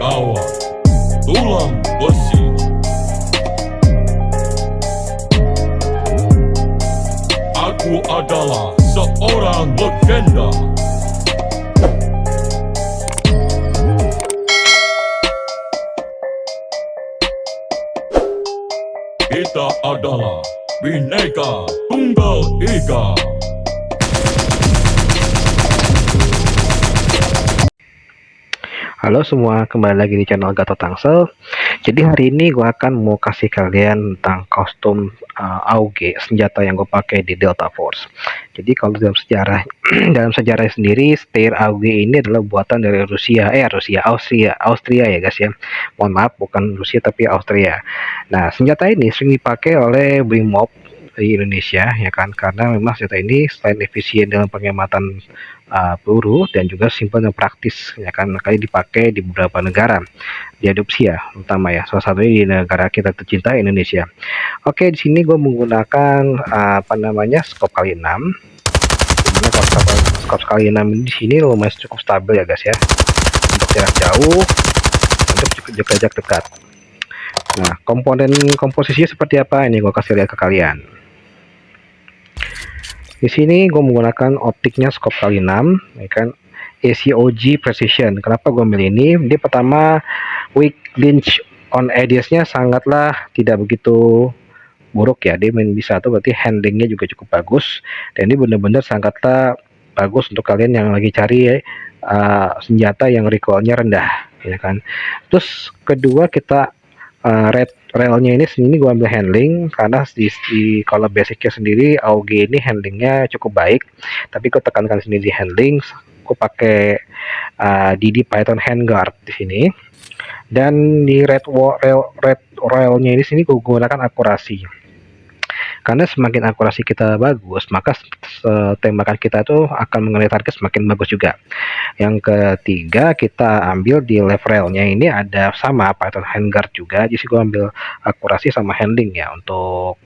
kawan, tulang besi. Aku adalah seorang legenda. Kita adalah Bhinneka Tunggal Ika. Halo semua, kembali lagi di channel Gatot Tangsel. Jadi hari ini gue akan mau kasih kalian tentang kostum AUG, senjata yang gue pakai di Delta Force. Jadi kalau dalam sejarah dalam sejarah sendiri, Steyr AUG ini adalah buatan dari Austria ya guys ya. Mohon maaf, bukan Rusia tapi Austria. Nah, senjata ini sering dipakai oleh Brimob di Indonesia ya kan, karena memang senjata ini selain efisien dalam penghematan peluru dan juga simpel dan praktis ya kan, makanya dipakai di beberapa negara, diadopsi ya, terutama ya salah satunya di negara kita tercinta Indonesia. Oke, di sini gue menggunakan scope kali 6. Sebenarnya kalau scope kali 6 di sini lumayan cukup stabil ya guys ya, untuk jarak jauh, untuk jarak dekat. Nah, komponen komposisinya seperti apa ini gue kasih lihat ke kalian. Di sini gue menggunakan optiknya scope kali 6 ya kan, ACOG Precision. Kenapa gue milih ini? Dia pertama, weak lynch on edges-nya sangatlah tidak begitu buruk ya, dia main bisa tuh, berarti handlingnya juga cukup bagus, dan ini benar-benar sangatlah bagus untuk kalian yang lagi cari senjata yang recoilnya rendah ya kan. Terus kedua, kita red railnya ini gua ambil handling karena di kalau basicnya sendiri AUG ini handlingnya cukup baik, tapi gue tekankan sendiri di handling, gue pakai DD Python handguard di sini. Dan di red railnya ini gue gunakan akurasi, karena semakin akurasi kita bagus, maka tembakan kita tuh akan mengenai target semakin bagus juga. Yang ketiga, kita ambil di left railnya ini ada sama Python handguard juga, jadi gue ambil akurasi sama handling ya untuk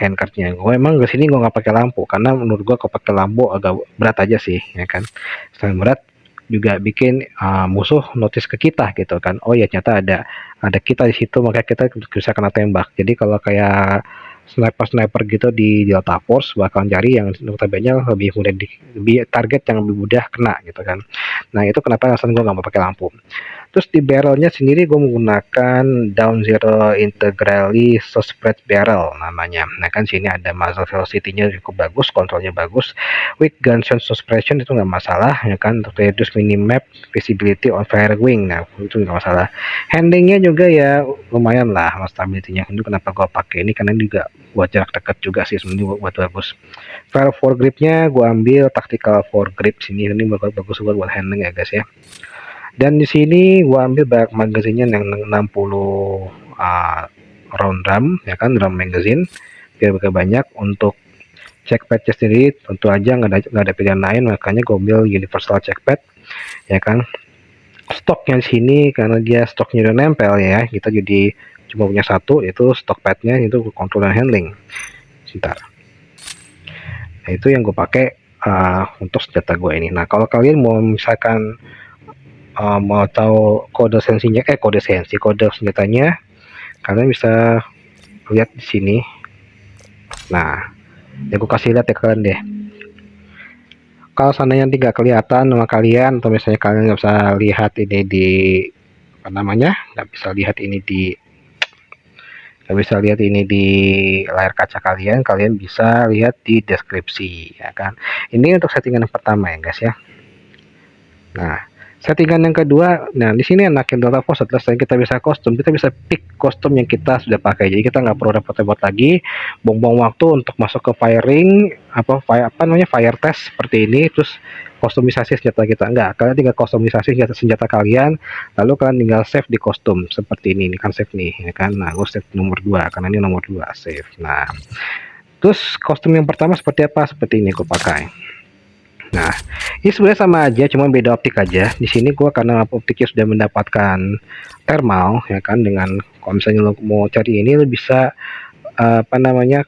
handguardnya. Gue emang di sini gue nggak pakai lampu karena menurut gue kalau pakai lampu agak berat aja sih ya kan. Selain berat juga bikin musuh notice ke kita gitu kan, oh ya ternyata ada kita di situ, maka kita bisa kena tembak. Jadi kalau kayak sniper gitu di Delta Force bakal cari yang notabene lebih mudah, lebih target yang lebih mudah kena gitu kan. Nah, itu kenapa alasan gue nggak mau pakai lampu. Terus di barrelnya sendiri gue menggunakan Down Zero Integrally Spread Barrel namanya. Nah kan sini ada muzzle velocity-nya cukup bagus, kontrolnya bagus, with gunshot suppression itu nggak masalah ya kan, untuk reduce minimap visibility on fire wing, nah itu nggak masalah. Handlingnya juga ya lumayan lah, stability-nya. Itu kenapa gue pakai ini, karena juga buat jarak dekat juga sih sebenarnya, buat bagus. Fire foregripnya gue ambil tactical foregrip sini, ini bagus buat handling ya guys ya. Dan di sini gue ambil banyak magazinnya yang 60 round drum ya kan, drum magazine biar banyak. Untuk checkpad sendiri tentu aja nggak ada pilihan lain, makanya gue ambil universal checkpad ya kan. Stoknya di sini karena dia stoknya udah nempel ya, kita jadi cuma punya satu, yaitu stok padnya, itu kontrol dan handling. Sebentar. Nah, itu yang gue pakai untuk senjata gue ini. Nah, kalau kalian mau misalkan mau tahu kode senjatanya, kalian bisa lihat di sini. Nah, ya gue kasih lihat ya kalian deh. Kalau seandainya tidak kelihatan sama kalian, atau misalnya kalian nggak bisa lihat ini di nggak bisa lihat ini di layar kaca kalian bisa lihat di deskripsi ya kan. Ini untuk settingan yang pertama ya guys ya. Nah, settingan yang kedua, nah di sini enaknya Delta Force adalah selain kita bisa kostum, kita bisa pick kostum yang kita sudah pakai. Jadi kita nggak perlu repot-repot lagi, buang-buang waktu untuk masuk ke firing fire test seperti ini, terus kostumisasi senjata kita. Enggak, kalian tinggal kostumisasi senjata kalian, lalu kalian tinggal save di kostum seperti ini kan, save nih ya kan. Nah, gue save nomor 2 karena ini nomor 2 save. Nah, terus kostum yang pertama seperti apa? Seperti ini gue pakai. Nah, ini sebenarnya sama aja, cuma beda optik aja. Di sini gua karena optiknya sudah mendapatkan thermal ya kan, dengan kalau misalnya lo mau cari ini, lo bisa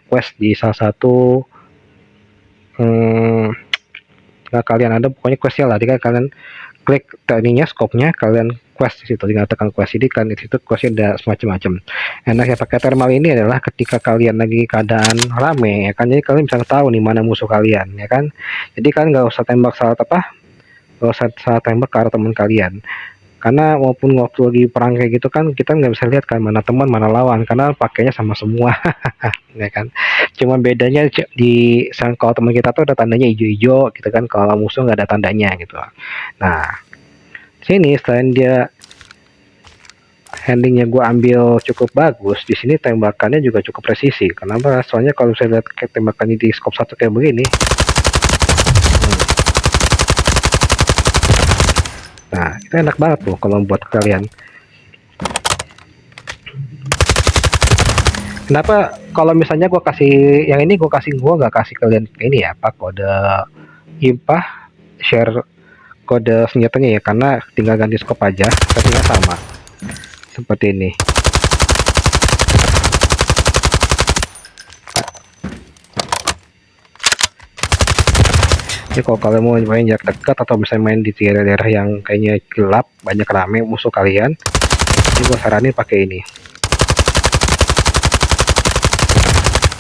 quest di salah satu kalian ada pokoknya questnya lah. Jadi kalian klik ininya, scope-nya, kalian quest di situ, tinggal tekan quest. Jadi kan di situ questnya ada semacam-macam. Enaknya pakai thermal ini adalah ketika kalian lagi keadaan rame ya kan, jadi kalian bisa tahu nih mana musuh kalian ya kan. Jadi kan nggak usah tembak salah nggak usah salah tembak ke arah teman kalian, karena maupun waktu lagi perang kayak gitu kan kita nggak bisa lihat kan mana teman mana lawan karena pakainya sama semua. Ya kan, cuma bedanya di kalau teman kita tuh ada tandanya hijau-hijau gitu kan, kalau musuh nggak ada tandanya gitu. Nah sini selain dia handlingnya gue ambil cukup bagus, di sini tembakannya juga cukup presisi. Kenapa? Soalnya kalau saya lihat kayak tembakannya di scope 1 kayak begini. Nah, itu enak banget tuh kalau buat kalian. Kenapa kalau misalnya gue kasih yang ini, gue nggak kasih kalian ini ya, apa kode IMPA share kode senjatanya ya, karena tinggal ganti scope aja, settingnya sama seperti ini. Jadi kalau kalian mau main jarak dekat atau bisa main di daerah yang kayaknya gelap, banyak rame musuh kalian, ini gue saranin pakai ini.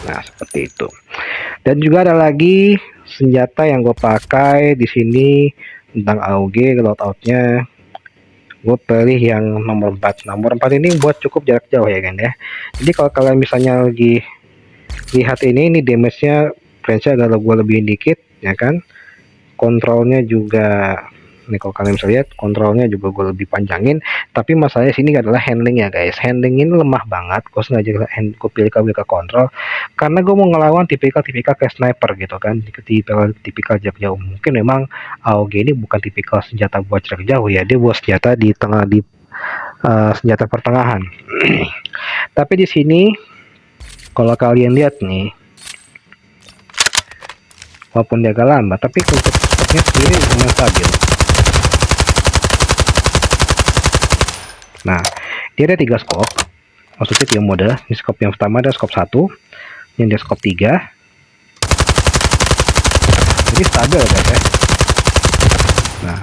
Nah seperti itu. Dan juga ada lagi senjata yang gue pakai di sini tentang AUG loadoutnya. Gue pilih yang nomor 4. Nomor 4 ini buat cukup jarak jauh ya kan ya. Jadi kalau kalian misalnya lagi lihat ini damage-nya range-nya agak gue lebihin dikit ya kan. Kontrolnya juga nih, kalau kalian bisa lihat kontrolnya juga gue lebih panjangin, tapi masalahnya sini adalah handlingnya guys. Handling ini lemah banget. Gue sengaja gue pilih ke kontrol karena gue mau ngelawan tipikal kayak sniper gitu kan, tipikal jarak jauh. Mungkin memang AOG ini bukan tipikal senjata buat jarak jauh ya, dia buat senjata di tengah senjata pertengahan. Tapi di sini kalau kalian lihat nih, walaupun dia agak lambat, tapi untuk stopnya sendiri lumayan stabil. Nah, dia ada 3 scope, maksudnya 3 mode. Ini scope yang pertama ada scope 1, yang ada scope 3. Jadi stabil guys ya. Nah,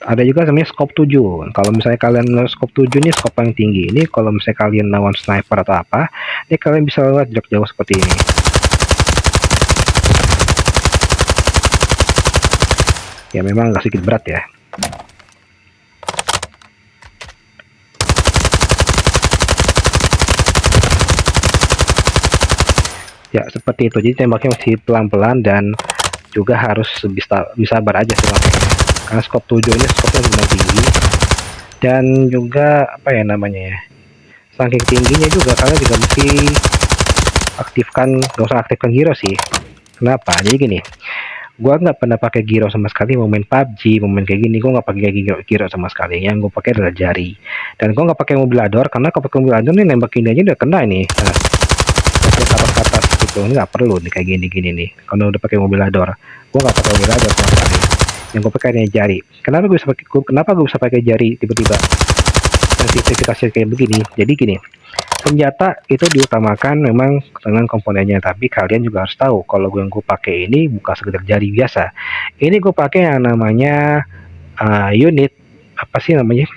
ada juga namanya scope 7. Kalau misalnya kalian scope 7 ini scope paling tinggi. Ini kalau misalnya kalian lawan sniper atau apa, ini kalian bisa lewat jarak jauh seperti ini. Ya memang agak sedikit berat ya. Ya seperti itu, jadi tembaknya masih pelan-pelan dan juga harus bisa sabar aja sih makanya. Karena scope 7 ini scope-nya lumayan tinggi dan juga apa ya namanya ya, saking tingginya juga kalian juga mesti aktifkan, gak usah aktifkan gyro sih. Kenapa? Jadi gini, gua nggak pernah pakai gyro sama sekali mau main PUBG, mau main kayak gini gua nggak pakai gyro sama sekali. Yang gue pakai adalah jari, dan gua nggak pakai mobilador karena kalau pakai mobilador nih nembakin aja udah kena ini. Nah, ke atas gitu, ini nggak perlu nih kayak gini nih. Kalau udah pakai mobilador, gua nggak pakai mobilador sama sekali. Yang gue pakai ini jari. Kenapa gue bisa pakai jari tiba-tiba? Sensitivitasnya kayak begini. Jadi gini, senjata itu diutamakan memang dengan komponennya, tapi kalian juga harus tahu kalau yang gue pakai ini bukan sekedar jari biasa. Ini gue pakai yang namanya unit, apa sih namanya,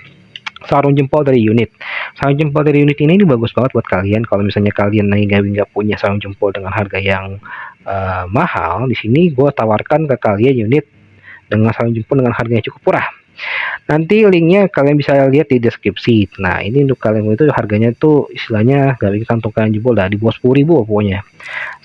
sarung jempol dari unit. Sarung jempol dari unit ini bagus banget buat kalian kalau misalnya kalian nggak punya sarung jempol dengan harga yang mahal. Di sini gue tawarkan ke kalian unit dengan sarung jempol dengan harganya cukup murah. Nanti linknya kalian bisa lihat di deskripsi. Nah ini untuk kalian itu harganya tuh istilahnya gak bikin kantong kalian jebol dah, di bawah 10.000 pokoknya.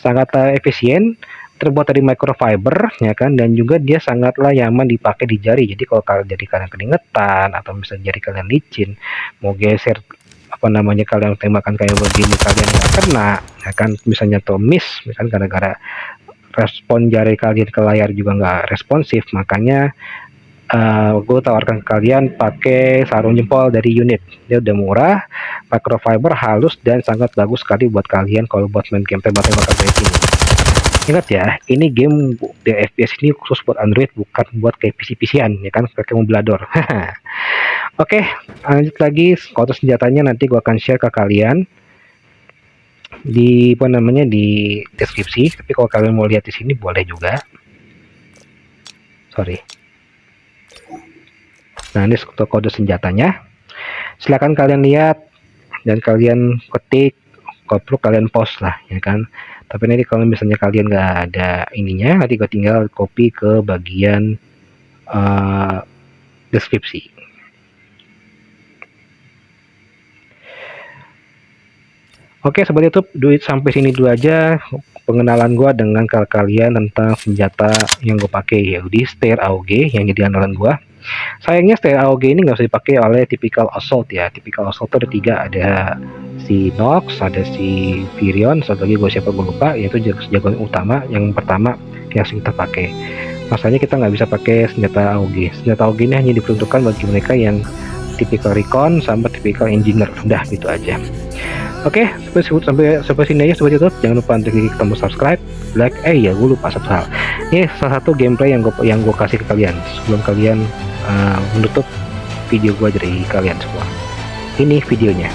Sangat efisien, terbuat dari microfiber ya kan, dan juga dia sangatlah nyaman dipakai di jari. Jadi kalau kalian keringetan atau misalnya jari kalian licin, mau geser apa namanya kalian tembakan kayak begini kalian nggak kena ya kan, misalnya tuh miss kan gara-gara respon jari kalian ke layar juga nggak responsif. Makanya gue tawarkan ke kalian pakai sarung jempol dari unit. Dia udah murah, microfiber, halus, dan sangat bagus sekali buat kalian kalau buat main game tembak-tembakan kayak gini. Ingat ya, ini game di FPS ini khusus buat Android, bukan buat kayak PC-PC-an ya kan, pakai mobilador. Oke, lanjut lagi. Kode senjatanya nanti gue akan share ke kalian di apa namanya di deskripsi. Tapi kalau kalian mau lihat di sini boleh juga. Sorry. Nah ini kode senjatanya. Silakan kalian lihat dan kalian ketik, kalau perlu kalian post lah ya kan. Tapi nanti kalau misalnya kalian nggak ada ininya, nanti gue tinggal copy ke bagian deskripsi. Oke, sobat YouTube, duit sampai sini dulu aja pengenalan gua dengan kalian tentang senjata yang gue pakai, yaitu Steyr AOG yang jadi andalan gua. Sayangnya Steyr AOG ini nggak bisa dipakai oleh typical assault ya. Typical assault itu ada 3, ada si Nox, ada si Virion, satu lagi gue siapa gue lupa, yaitu jagoan utama yang pertama yang harus kita pakai. Masalahnya kita nggak bisa pakai senjata AOG. Senjata AOG ini hanya diperuntukkan bagi mereka yang typical recon sama typical engineer. Udah gitu aja. Oke, sampai sini aja sobat YouTube. Jangan lupa untuk klik tombol subscribe, like. Ya gue lupa satu hal. Ini salah satu gameplay yang gue kasih ke kalian sebelum kalian menutup video gue dari kalian semua. Ini videonya.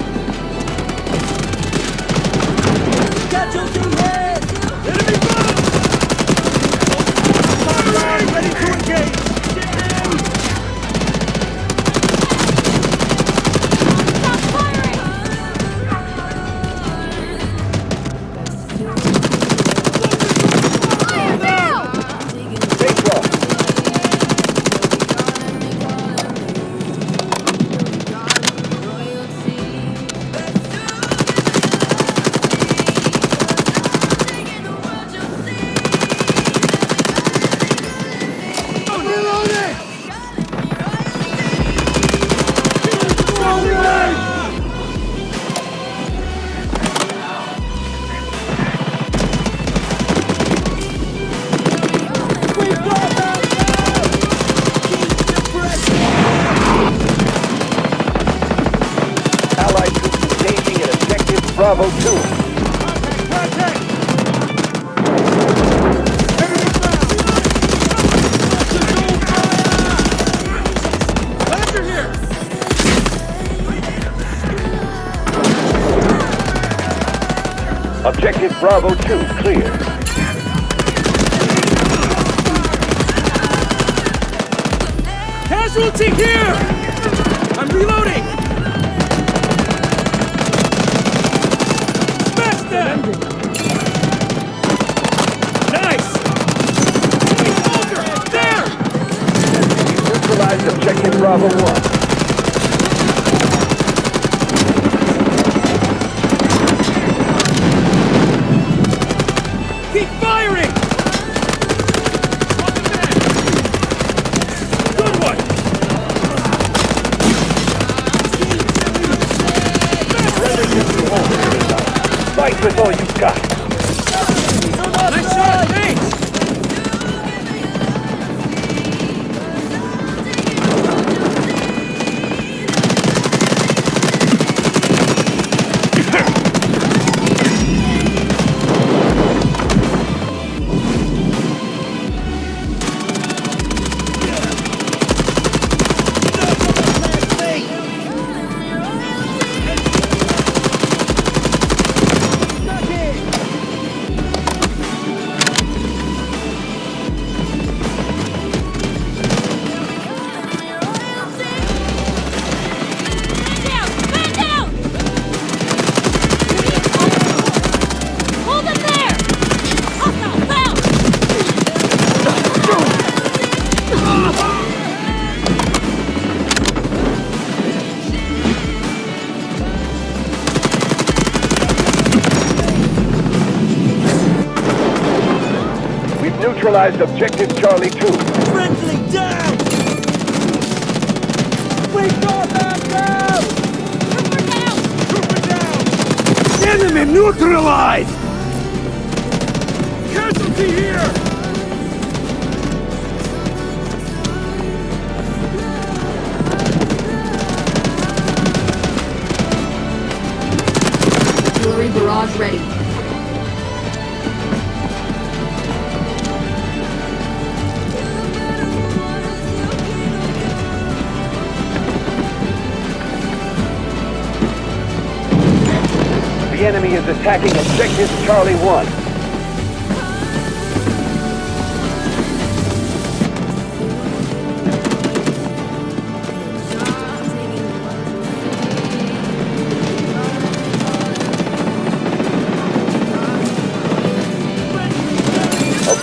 Bravo 2. Objective Bravo 2 clear. Casualty here! I'm reloading! Nice! Soldier! There! Neutralized Objective Bravo 1. Keep firing! Good one! Fight with all you've got. Nice shot, thanks! Neutralized Objective Charlie 2. Friendly down! We got them down! Trooper down! Trooper down! Enemy neutralized! Casualty here! Artillery barrage ready. The enemy is attacking Objective Charlie 1.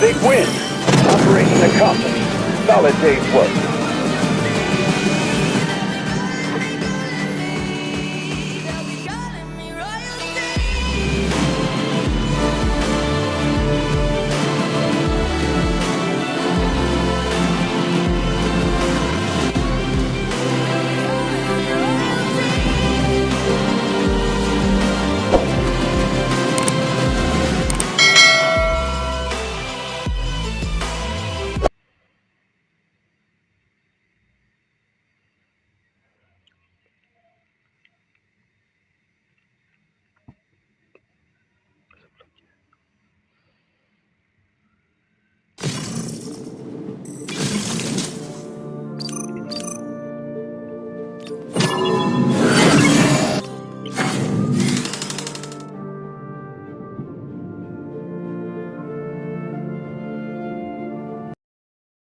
big win. Operation accomplished. Solid day's work.